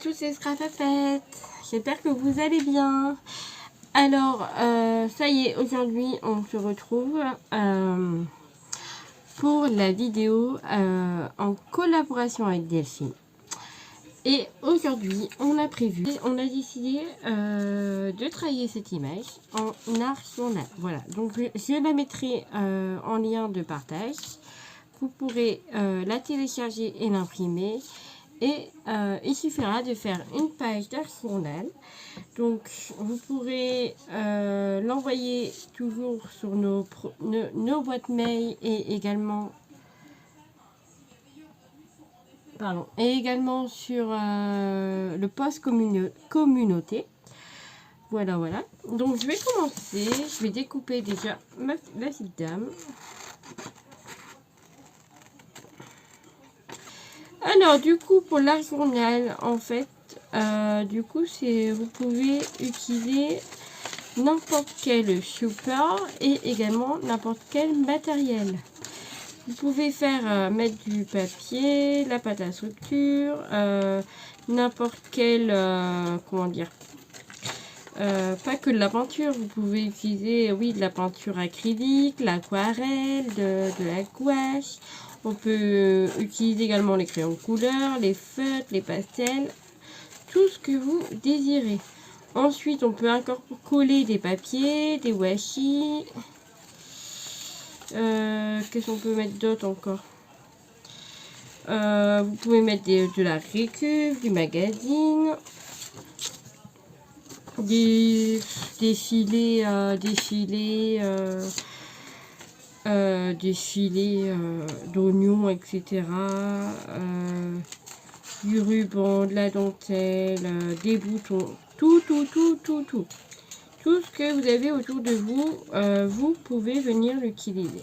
tous, c'est Scrapapette. J'espère que vous allez bien. Alors, ça y est, aujourd'hui, on se retrouve pour la vidéo en collaboration avec Delphine. Et aujourd'hui, on a décidé de travailler cette image en art journal. Voilà, donc je la mettrai en lien de partage. Vous pourrez la télécharger et l'imprimer. Et il suffira de faire une page d'art journal. Donc vous pourrez l'envoyer toujours sur nos boîtes mail et également sur le post communauté. Voilà. Donc je vais commencer. Je vais découper déjà la petite dame. Alors du coup pour l'art journal, en fait, vous pouvez utiliser n'importe quel support et également n'importe quel matériel. Vous pouvez mettre du papier, la pâte à structure, n'importe quel, pas que de la peinture. Vous pouvez utiliser, oui, de la peinture acrylique, l'aquarelle, de la gouache. On peut utiliser également les crayons de couleur, les feutres, les pastels, tout ce que vous désirez. Ensuite, on peut encore coller des papiers, des washi. Qu'est-ce qu'on peut mettre d'autre encore? Vous pouvez mettre de la récup, du magazine, des filets d'oignons, etc. Du ruban, de la dentelle, des boutons, tout. Tout ce que vous avez autour de vous, vous pouvez venir l'utiliser.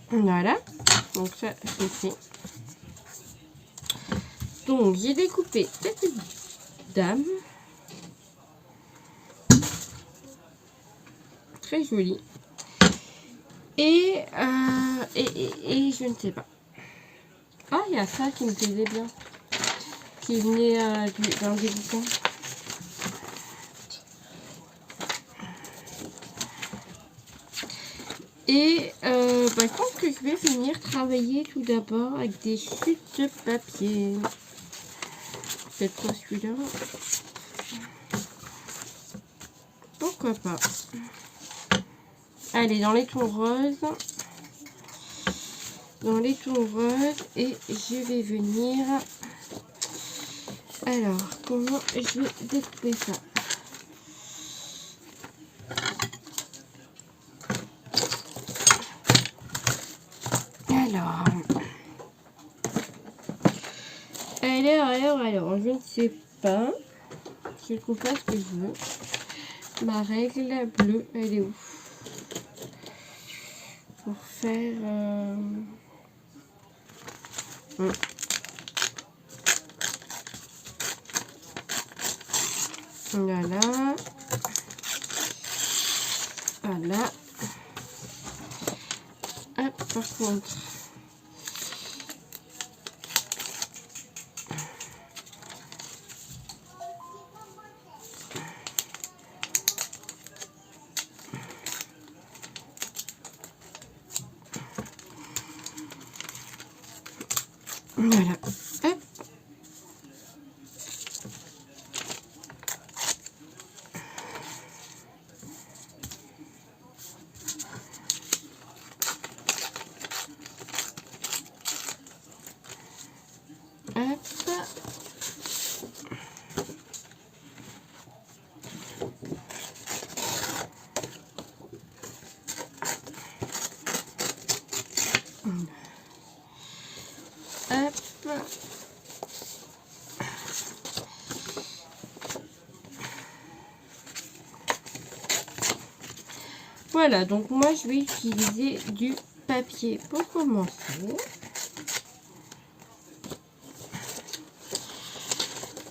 Voilà, donc ça c'est fait. Donc j'ai découpé cette petite dame. Très jolie. Et je ne sais pas. Ah, il y a ça qui me plaisait bien. Qui venait d'un des bouquins. Et je pense que je vais venir travailler tout d'abord avec des chutes de papier. Peut-être pas celui-là. Pourquoi pas. Allez, dans les tons roses. Et je vais venir. Alors, comment je vais découper ça? Alors, je ne sais pas. Je ne trouve pas ce que je veux. Ma règle bleue, elle est où? Pour faire... Voilà. Hop, par contre... Voilà. Hop. Voilà, donc moi je vais utiliser du papier pour commencer.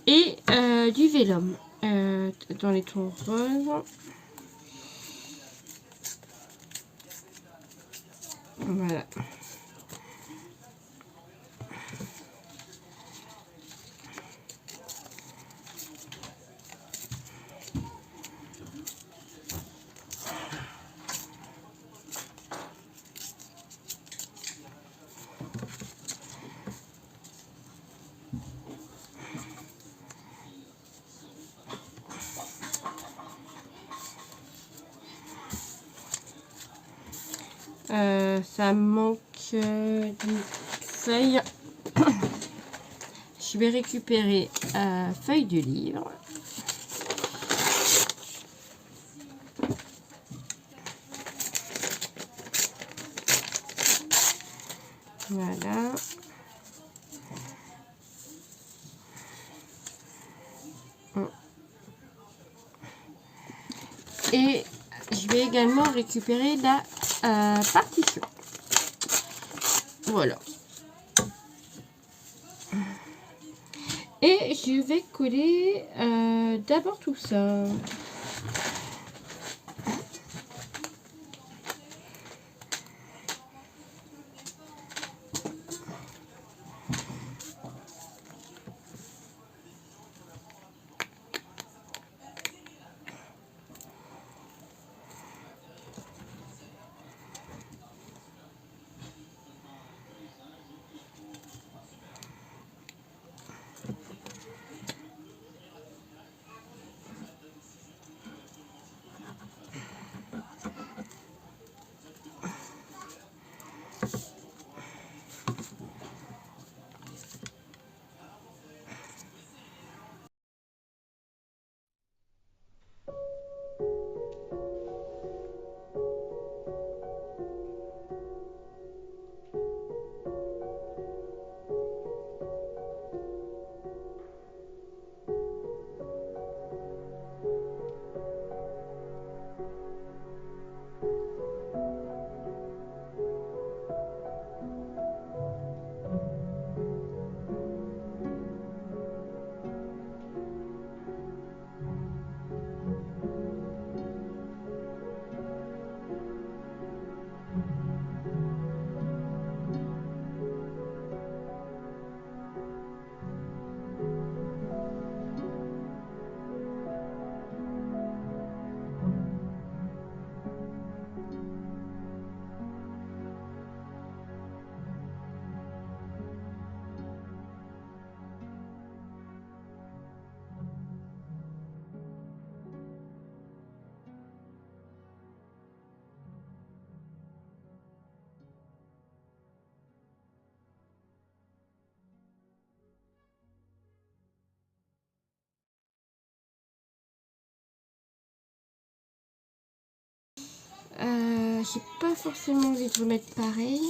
Et du vélum. dans les tons roses. Voilà. Ça manque d'une feuille. Je vais récupérer feuille de livre. Voilà. Et je vais également récupérer la partition. Voilà. Et je vais coller d'abord tout ça. J'ai pas forcément envie de remettre pareil.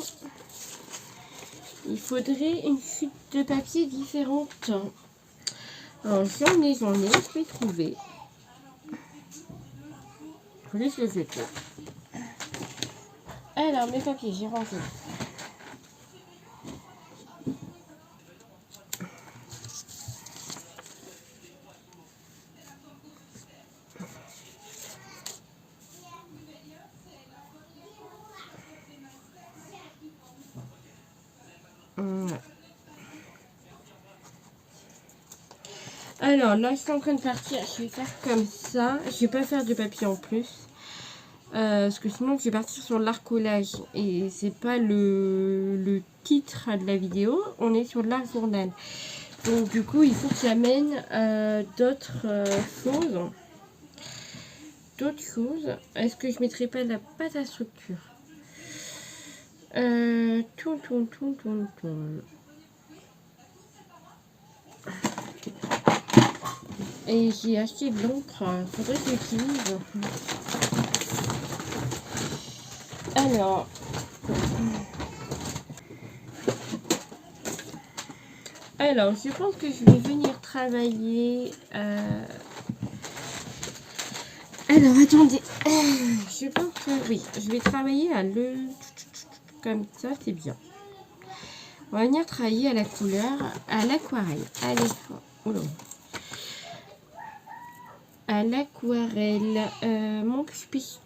Il faudrait une chute de papier différente. Alors j'en ai, je vais trouver. Je laisse le jeter. Alors mes papiers, j'ai rangé. Alors là, je suis en train de partir. Je vais faire comme ça. Je vais pas faire de papier en plus. Parce que sinon, je vais partir sur l'art collage. Et c'est pas le titre de la vidéo. On est sur l'art journal. Donc du coup, il faut que j'amène d'autres choses. Est-ce que je mettrai pas de la pâte à structure? Et j'ai acheté de l'encre. Faudrait que j'utilise. Alors. Alors, je pense que je vais venir travailler. Alors, attendez. Je pense que oui, je vais travailler à l'œil. Comme ça, c'est bien. On va venir travailler à la couleur, à l'aquarelle. Allez. Oh là. à l'aquarelle. Mon Spitz.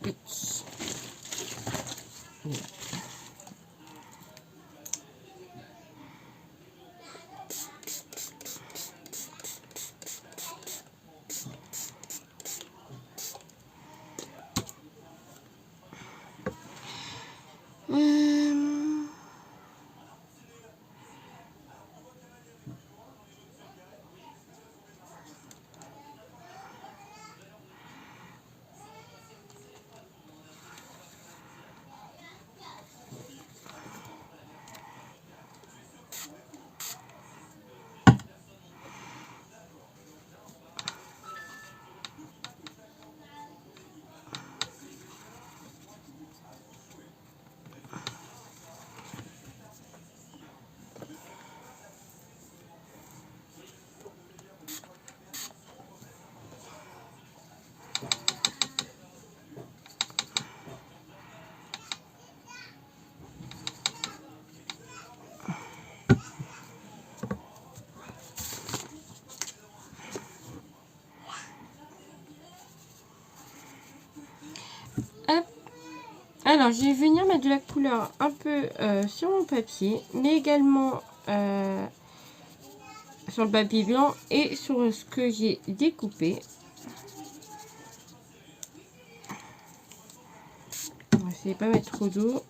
Hop. Alors, je vais venir mettre de la couleur un peu sur mon papier, mais également sur le papier blanc et sur ce que j'ai découpé. On va essayer de pas mettre trop d'eau.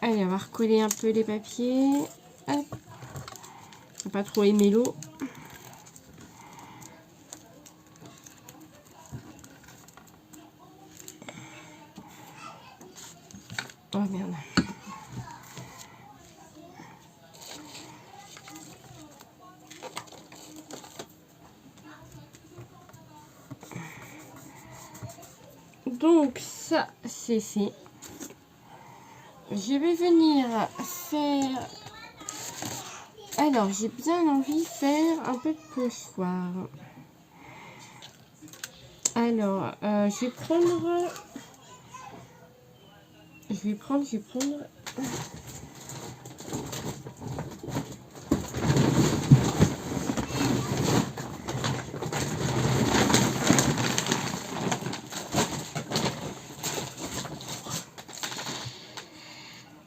Allez, on va recoller un peu les papiers. Hop. On va pas trop aimer l'eau. Oh merde. Donc ça, c'est fait. Je vais venir faire... Alors, j'ai bien envie de faire un peu de pochoir. Alors, je vais prendre...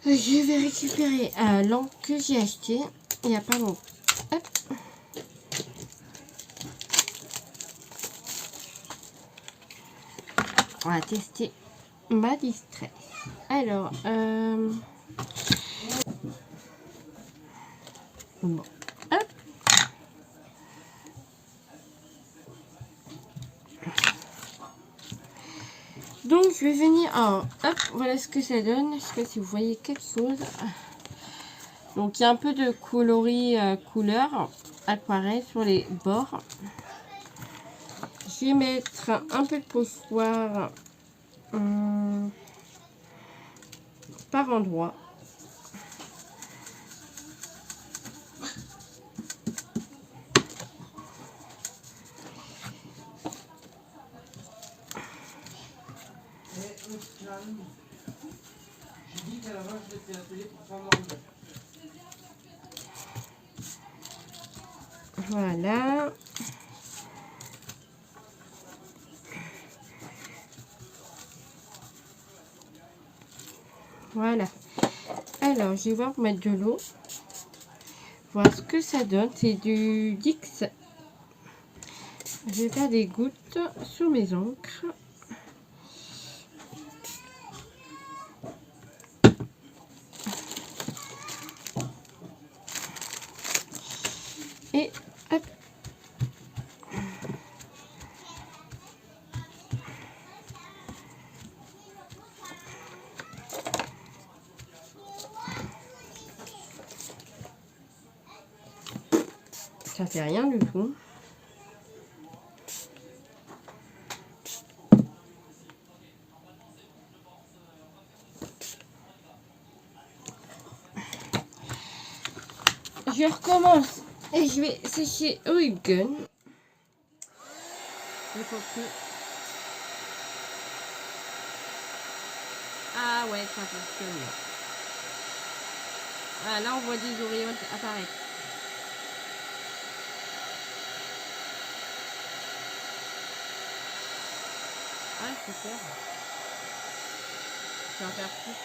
Je vais récupérer l'encre que j'ai acheté il n'y a pas longtemps. Hop. On va tester ma distress. Alors, bon. Hop. Donc, je vais venir... Oh, hop, voilà ce que ça donne. Je ne sais pas si vous voyez quelque chose. Donc, il y a un peu de coloris couleur aquarelle sur les bords. Je vais mettre un peu de pochoir par endroit. Voilà. Voilà. Alors, je vais voir pour mettre de l'eau. Voir ce que ça donne. C'est du Dix. Je vais faire des gouttes sur mes encres. Et hop. Ça fait rien du tout. Je recommence et je vais sécher Huygen. Il faut que... Ah ouais, ça fonctionne. Ah, là, on voit des auréoles apparaître. Ah, super. Je vais en faire plus.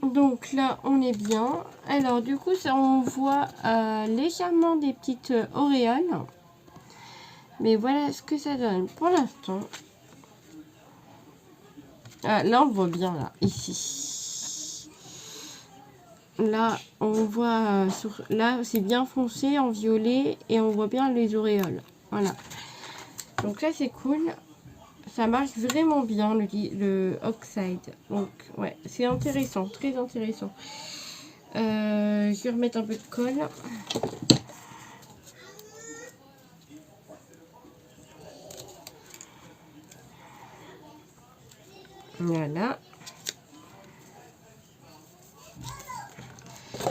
Donc là, on est bien. Alors, du coup, ça, on voit légèrement des petites auréoles. Mais voilà ce que ça donne pour l'instant. Ah, là, on le voit bien, là, ici. Là, on voit... là, c'est bien foncé en violet. Et on voit bien les auréoles. Voilà. Donc là, c'est cool. Ça marche vraiment bien, le Oxide. Donc, ouais, c'est intéressant. Très intéressant. Je vais remettre un peu de colle. Voilà.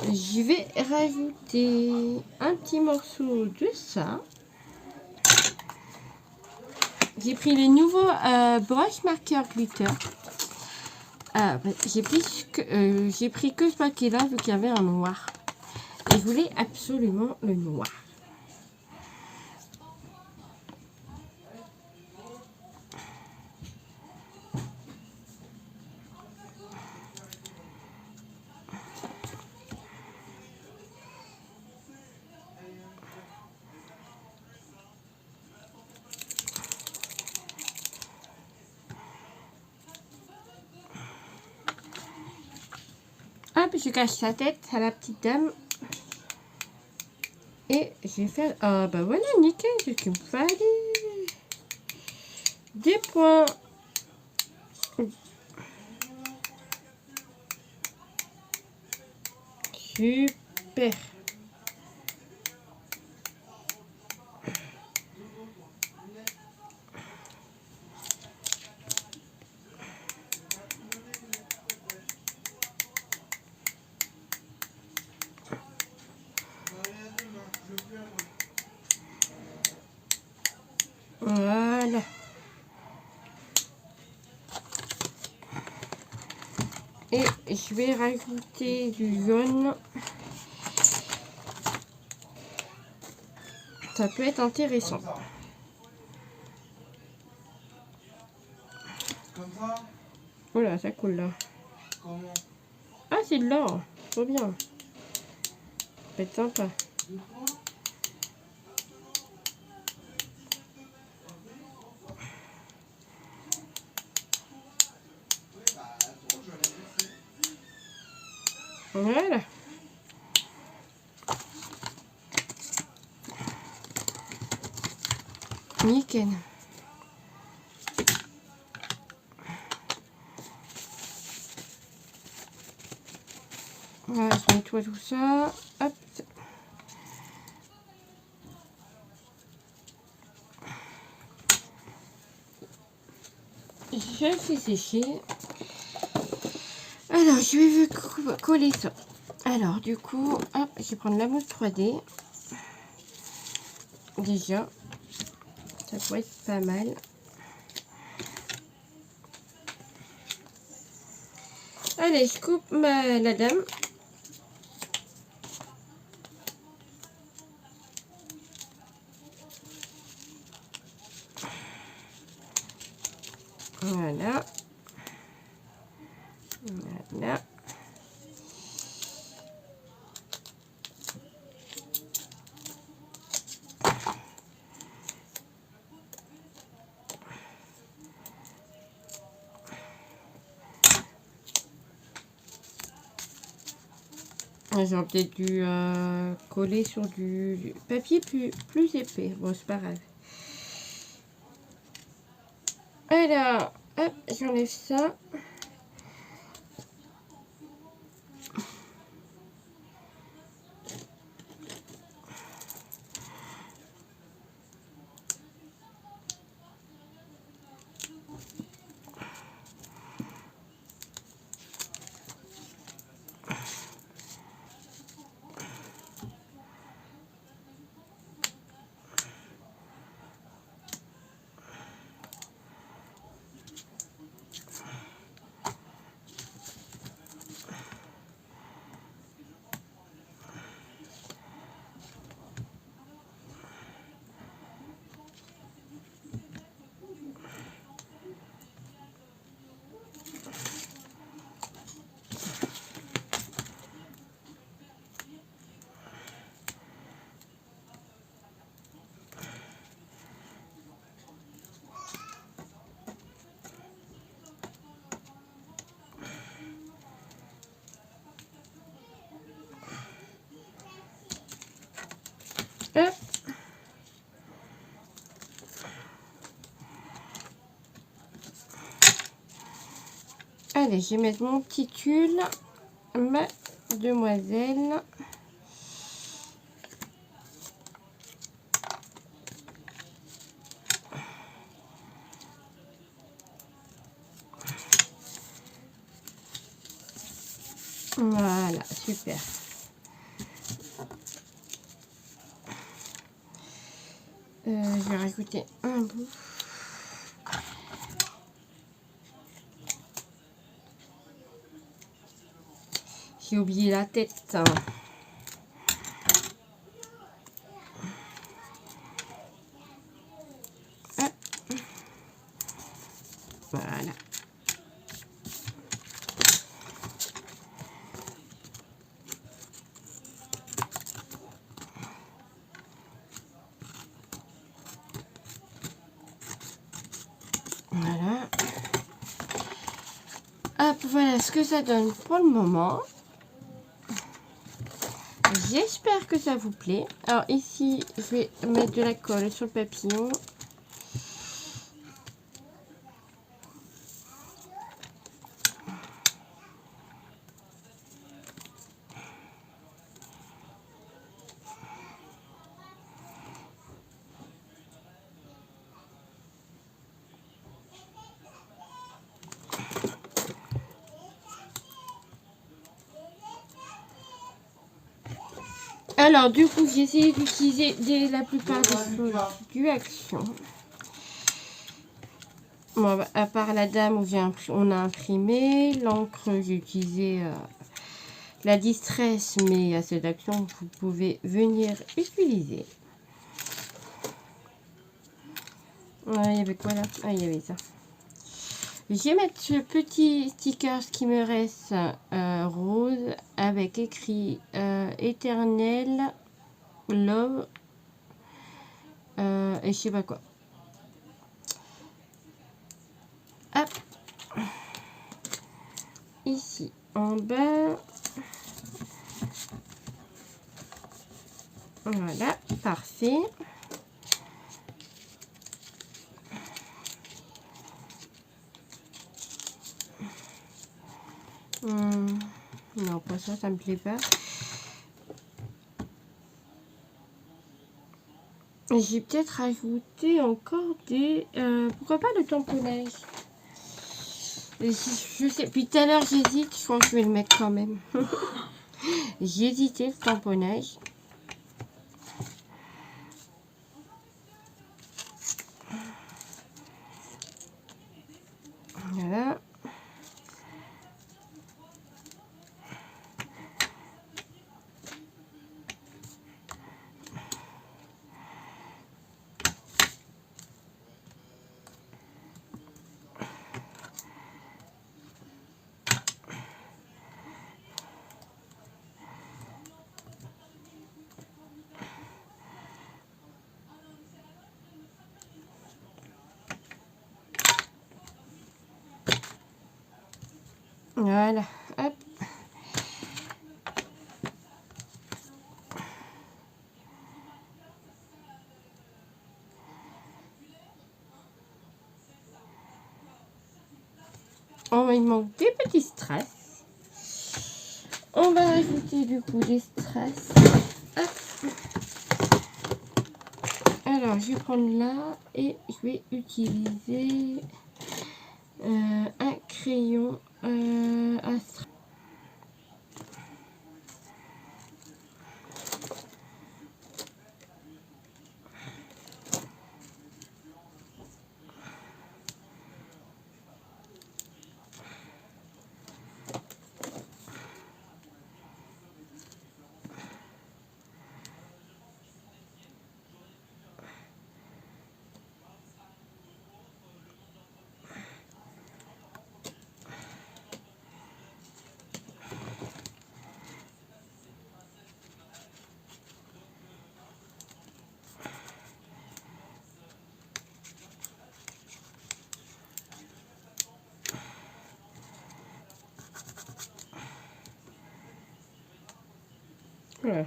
Je vais rajouter un petit morceau de ça. J'ai pris les nouveaux brush marker glitter. J'ai pris que ce paquet-là vu qu'il y avait un noir. Et je voulais absolument le noir. Hop, je cache sa tête à la petite dame. Et je vais faire... Ah bah voilà, nickel, c'est ce qu'il me fallait. Des points. Super. Voilà. Et je vais rajouter du jaune. Ça peut être intéressant. Voilà, ça coule là. Ah, c'est de l'or. Trop bien. Ça peut être sympa. Voilà. Nickel. Voilà, je nettoie tout ça. Hop. Je fais sécher. Alors, je vais coller ça. Alors, du coup, hop, je vais prendre la mousse 3D. Déjà, ça pourrait être pas mal. Allez, je coupe la dame. Voilà. Voilà. J'aurais peut-être dû coller sur du papier plus épais. Bon, c'est pas grave. Alors, hop, j'enlève ça. Hop. Allez, je vais mettre mon petit tulle, ma demoiselle. Voilà, super. Je vais rajouter un bout. J'ai oublié la tête. Hop. Voilà. Voilà. Hop, voilà ce que ça donne pour le moment. J'espère que ça vous plaît. Alors ici, je vais mettre de la colle sur le papillon. Alors du coup, j'ai essayé d'utiliser la plupart des choses du Action. Bon, à part la dame où on a imprimé, l'encre, j'ai utilisé la Distress, mais il y a cette Action que vous pouvez venir utiliser. Il y avait quoi là? Ah, il y avait ça. Je vais mettre ce petit sticker qui me reste rose avec écrit éternel love et je sais pas quoi. Hop. Ici en bas. Voilà, parfait. Non, pas ça, ça me plaît pas. J'ai peut-être rajouté encore des... pourquoi pas le tamponnage? Je sais, depuis tout à l'heure j'hésite, je crois que je vais le mettre quand même. J'ai hésité, le tamponnage. Voilà. Voilà, hop. Oh, il manque des petits strass. On va rajouter du coup des strass. Hop. Alors, je vais prendre là et je vais utiliser un crayon à strass. Voilà.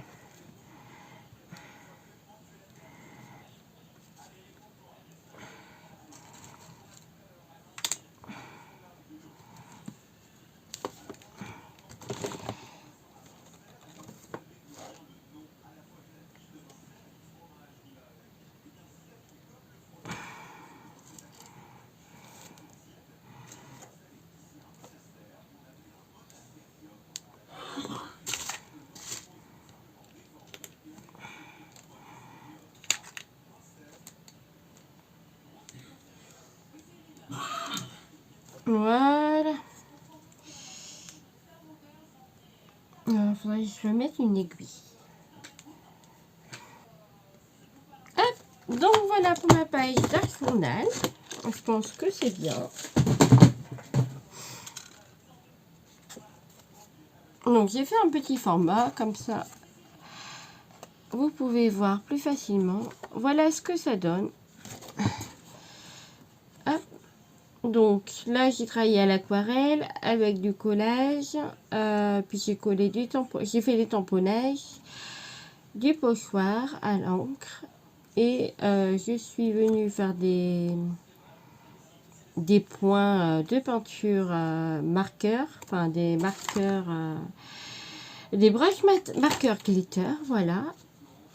Voilà. Il faudrait que je mette une aiguille. Hop. Donc voilà pour ma page d'art journal. Je pense que c'est bien. Donc j'ai fait un petit format comme ça. Vous pouvez voir plus facilement. Voilà ce que ça donne. Hop. Donc là j'ai travaillé à l'aquarelle avec du collage. Puis j'ai collé du j'ai fait des tamponnages, du pochoir à l'encre. Et je suis venue faire des points de peinture marqueurs, enfin des marqueurs, des brushes marqueurs glitter, voilà.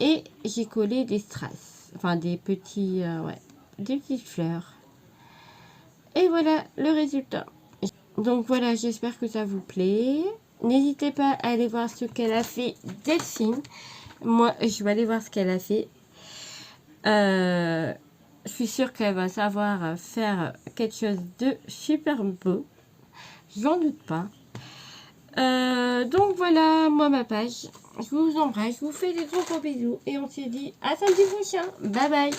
Et j'ai collé des strass, enfin des petits, ouais, des petites fleurs. Et voilà le résultat. Donc voilà, j'espère que ça vous plaît. N'hésitez pas à aller voir ce qu'elle a fait, Delphine. Moi, je vais aller voir ce qu'elle a fait. Je suis sûre qu'elle va savoir faire quelque chose de super beau. J'en doute pas. Donc voilà, moi ma page. Je vous embrasse, je vous fais des gros bisous et on se dit à samedi prochain. Bye bye.